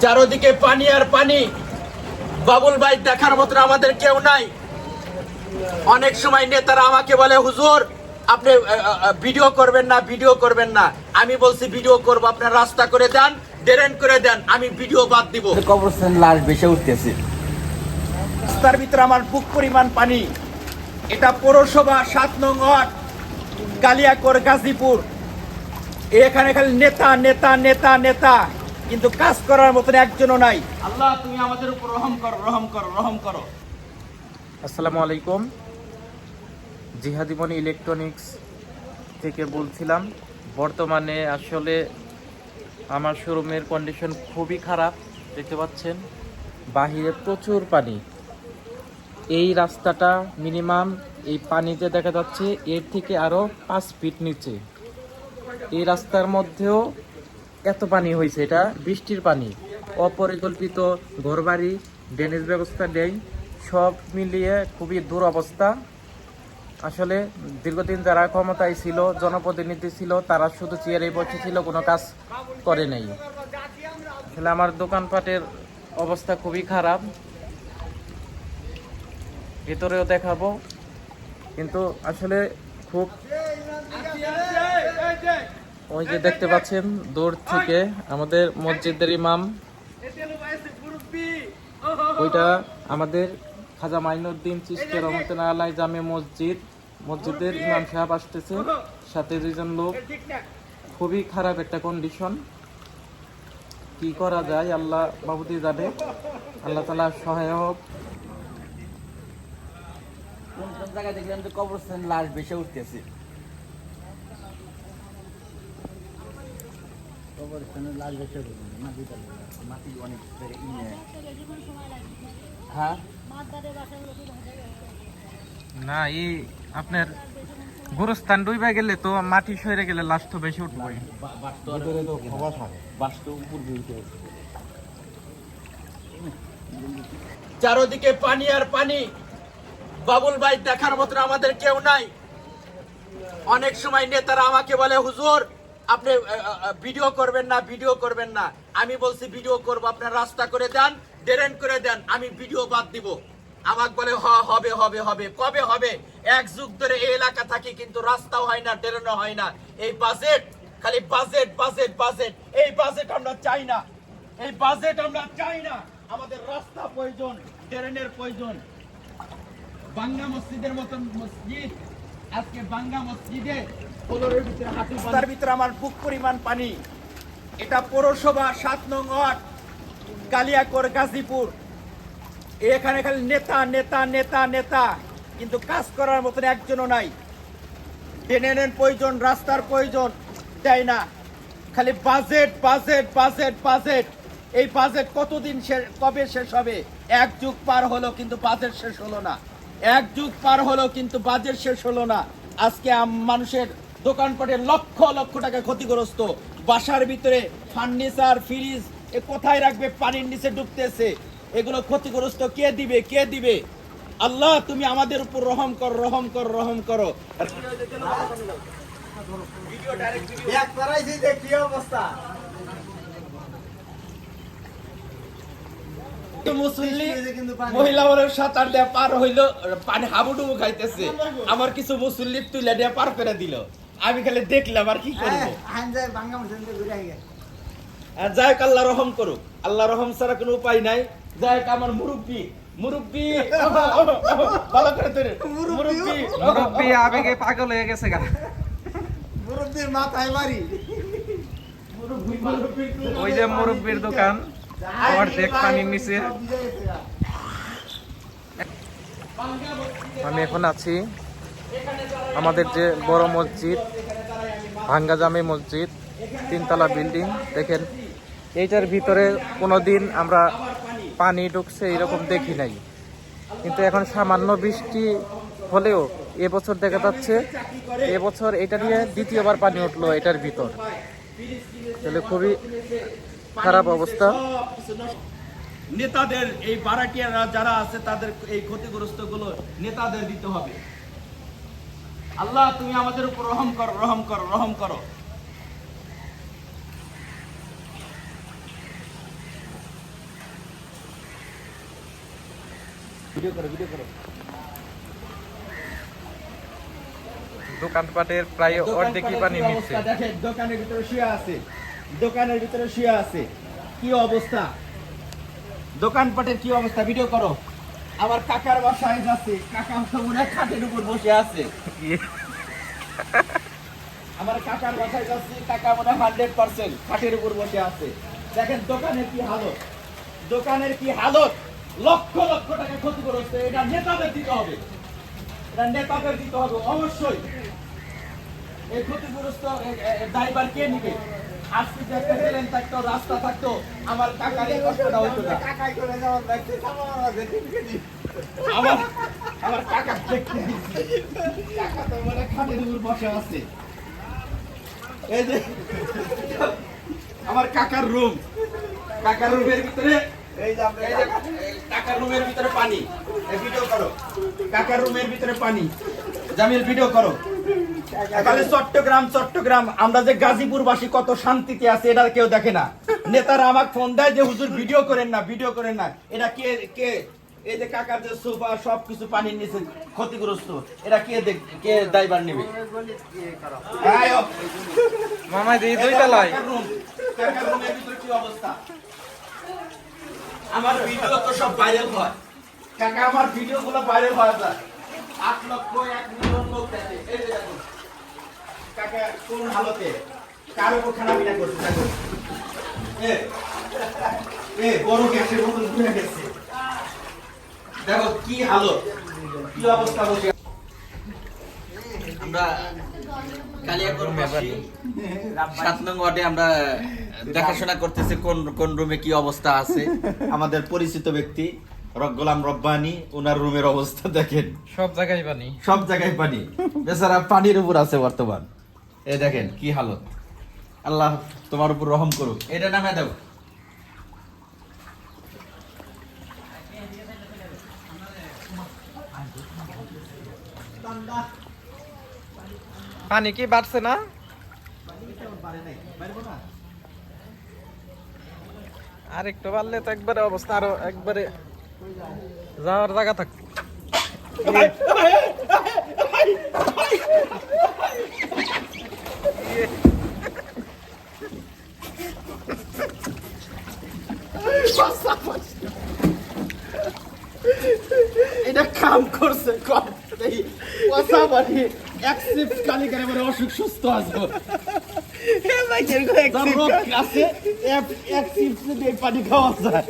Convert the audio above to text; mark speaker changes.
Speaker 1: চারদিকে পানি আর পানি। বাবুল ভাই দেখার মতো আমাদের কেউ নাই। অনেক সময় নেতারা আমাকে বলে, হুজুর আপনি ভিডিও করবেন না, ভিডিও করবেন না। আমি বলছি ভিডিও করব, আপনার রাস্তা করে দেন, ড্রেন করে দেন, আমি ভিডিও বাদ দিব।
Speaker 2: কবরস্থান লাশ ভেসে উঠতেছে,
Speaker 1: রাস্তার ভিতরে আমার বুক পরিমাণ পানি। এটা পৌরসভা 7 নং ওয়ার্ড, কালিয়াকৈর, গাজীপুর। এখানে খালি নেতা নেতা নেতা নেতা, কিন্তু কাজ করার মতন একজনও নাই। আল্লাহ তুমি আমাদের উপর রহম করো, রহম করো, রহম করো।
Speaker 3: আসসালামু আলাইকুম। জিহাদি মনি ইলেকট্রনিক্স থেকে বলছিলাম। বর্তমানে আসলে আমার শোরুমের কন্ডিশন খুবই খারাপ, দেখতে পাচ্ছেন বাহিরে প্রচুর পানি। এই রাস্তাটা মিনিমাম এই পানিতে দেখা যাচ্ছে এর থেকে আরও 5 ফিট নিচে। এই রাস্তার মধ্যেও এত পানি হয়েছে, এটা বৃষ্টির পানি। অপরিকল্পিত ঘরবাড়ি, ড্রেনেজ ব্যবস্থা নেই, সব মিলিয়ে খুবই দুরবস্থা। আসলে দীর্ঘদিন যারা ক্ষমতায় ছিল, জনপ্রতিনিধি ছিল, তারা শুধু চেয়ারে বসে ছিল, কোনো কাজ করে নাই। আসলে আমার দোকানপাটের অবস্থা খুবই খারাপ, ভেতরেও দেখাবো, কিন্তু আসলে খুব, ওই যে দেখতে পাচ্ছেন দূর থেকে আমাদের মসজিদের ইমাম, ওইটা আমাদের খাজা মাইনুদ্দিন চিশতি রহমতুল্লাহ আলাইহি জামে মসজিদের ইমাম সাহেব আসতেছে, সাথে 2 জন লোক। খুবই খারাপ একটা কন্ডিশন। কি করা যায় আল্লাহ বাবুদি জানে, আল্লাহ তাআলা সহায় হোক।
Speaker 2: কোন কোন জায়গায় দেখলাম যে কবরস্থান লাশ ভেসে উঠতেছে, কবরস্থানের লাশ ভেসে উঠতেছে, মাটি অনেক হ্যাঁ
Speaker 3: না, এই আপনার গোরস্থান ডুবে গেলে তো মাটি সরে গেলে লাশ তো বেশি উঠবে।
Speaker 1: চারদিকে পানি আর পানি। বাবুল ভাই দেখার মতো আমাদের কেউ নাই। অনেক সময় নেতারা আমাকে বলে, হুজুর আপনি ভিডিও করবেন না, ভিডিও করবেন না। আমি বলছি ভিডিও করব, আপনার রাস্তা করে দেন, ড্রেন করে দেন, আমি ভিডিও বাদ দিব। আমাকে বলে হবে হবে হবে। কবে হবে? 1 যুগ ধরে এই এলাকা থাকি, কিন্তু রাস্তাও হয় না, ড্রেনও হয় না। এই বাজেট, খালি বাজেট বাজেট বাজেট। এই বাজেট আমরা চাই না, এই বাজেট আমরা চাই না। আমাদের রাস্তা প্রয়োজন, ড্রেনের প্রয়োজন। বাংলা মসজিদের মতন মসজিদ, আজকে বাংলা মসজিদে রাস্তার ভিতরে আমার বুক পরিমাণ পানি। এটা পৌরসভা 7 নং ওয়ার্ড, কালিয়াকৈর, গাজীপুর। এখানে খালি নেতা নেতা নেতা নেতা, কিন্তু কাজ করার মতন একজনও নাই। ড্রেনের প্রয়োজন, রাস্তার প্রয়োজন, তাই না? খালি বাজেট বাজেট বাজেট বাজেট। এই বাজেট কতদিন কবে শেষ হবে? 1 যুগ পার হলো, কিন্তু বাজেট শেষ হলো না। 1 যুগ পার হলো, কিন্তু বাজেট শেষ হলো না। আজকে মানুষের দোকানপাটে লক্ষ লক্ষ টাকা ক্ষতিগ্রস্ত। বাসার ভিতরে ফার্নিচার, ফ্রিজ এ কোথায় রাখবে? পানির নিচে ডুবতেছে। এগুলো ক্ষতিগ্রস্ত কে দিবে? কে দিবে? আল্লাহ তুমি আমাদের উপর রহম করো, রহম করো, রহম করো। মহিলা সাঁতার দেয়া পার হইলো, পানি হাবুডুবু খাইতেছে। আমার কিছু মুসল্লি তুলে দেয়া পার করে দিল। আমি খালি দেখলাম, আর কি করবো? যাই আল্লাহ রহম করুক, আল্লাহ রহম ছাড়া কোনো উপায় নাই। যাই আমার মুরব্বী, মুরব্বী ভালো করে ধরে,
Speaker 3: মুরব্বি আবেগে পাগল হয়ে গেছে গা।
Speaker 2: মুরব্বির মাথায় মারি,
Speaker 3: ওই যে মুরব্বির দোকান, অর্ধেক পানির নিচে। আমি এখন আছি আমাদের যে বড় মসজিদ, ভাঙ্গা জামে মসজিদ, 3 তলা বিল্ডিং। দেখেন এইটার ভিতরে কোনোদিন আমরা পানি ঢুকছে এরকম দেখি নাই, কিন্তু এখন সামান্য বৃষ্টি হলেও এবছর দেখা যাচ্ছে, এবছর এটা নিয়ে দ্বিতীয়বার পানি উঠলো এটার ভিতর। তাহলে খুবই খারাপ অবস্থা।
Speaker 1: নেতাদের, এই বারাটিয়ারা যারা আছে, তাদের এই ক্ষতিগ্রস্ত গুলো নেতাদের দিতে হবে। আল্লাহ তুমি আমাদের উপর রহম করো, রহম করো, রহম করো। ভিডিও করো
Speaker 3: দোকানপাটের প্রায় অর্ধেকই পানি নিচ্ছে।
Speaker 1: দেখেন দোকানের ভিতরে শুয়ে আছে কি অবস্থা, দোকানপাটের কি অবস্থা, ভিডিও করো। আমার কাকার বাসায় যাচ্ছে, কাকা মনে হয় খাটের উপর বসে আছে। আমার কাকার বাসায় যাচ্ছি, কাকা মনে হয় 100% খাটের উপর বসে আছে। দেখেন দোকানের কি হালত, লক্ষ লক্ষ টাকা ক্ষতিগ্রস্ত। এটা নেতাদের দিতে হবে, অবশ্যই। এই ক্ষতিগ্রস্ত ড্রাইভার কে নিবে? আজকে যে একটা ট্রেন থাকতো, রাস্তা থাকতো, আমার কাকার এই কষ্টটা হতো না। আমার কাকা দেখতে আইছি। কাকা তো মানে খাটের উপর বসে আছে। এই যে আমার কাকার রুমের ভিতরে কাকার রুমের ভিতরে পানি। ভিডিও করো, কাকার রুমের ভিতরে পানি। জামিল ভিডিও করো। তাহলে চট্টগ্রাম আমরা যে গাজীপুরবাসী কত শান্তিতে আছে এটা কেউ দেখে না। নেতারা আমাকে ফোন দেয় যে হুজুর ভিডিও করেন না। এটা কে এই যে কাকার যে সোফা সবকিছু পানির নিচে ক্ষতিগ্রস্ত, এটা কে দায়ভার নেবে?
Speaker 3: মামা এই দুই তলায়
Speaker 1: কাকার রুমের ভিতরে কি অবস্থা? আমার ভিডিও তো সব ভাইরাল হয় কাকা, আমার ভিডিও গুলো ভাইরাল হয়ে যায়। 8 লক্ষ 1 মিলিয়ন লোক দেখে। এই যে দেখো কাকা কোন হালতে, কার উপর খানাপিনা করছে দেখো। বড় গ্যাসের মতন ঘুরে গেছে, দেখো কি হালত, কি অবস্থা বসে। আমরা কালিয়াকৈর 7 নং ওয়ার্ডে আমরা দেখাশোনা করতেছি কোন রুমে কি অবস্থা আছে। আমাদের পরিচিত ব্যক্তি গোলাম রব্বানি, ওনার রুমের অবস্থা দেখেন,
Speaker 3: সব জায়গায় পানি।
Speaker 1: বেচারা পানির উপর আছে বর্তমান। এই দেখেন কি হালত, আল্লাহ তোমার উপর রহম করুক। এটা নামে দাও।
Speaker 3: পানি কি বাড়ছে না? আর একটু বাড়লে তো একবারে অবস্থা আরো একবারে যাওয়ার জায়গা থাকতো।
Speaker 1: এটা কাম করছে অসুখ সুস্থ আছে পানি খাওয়া যায়।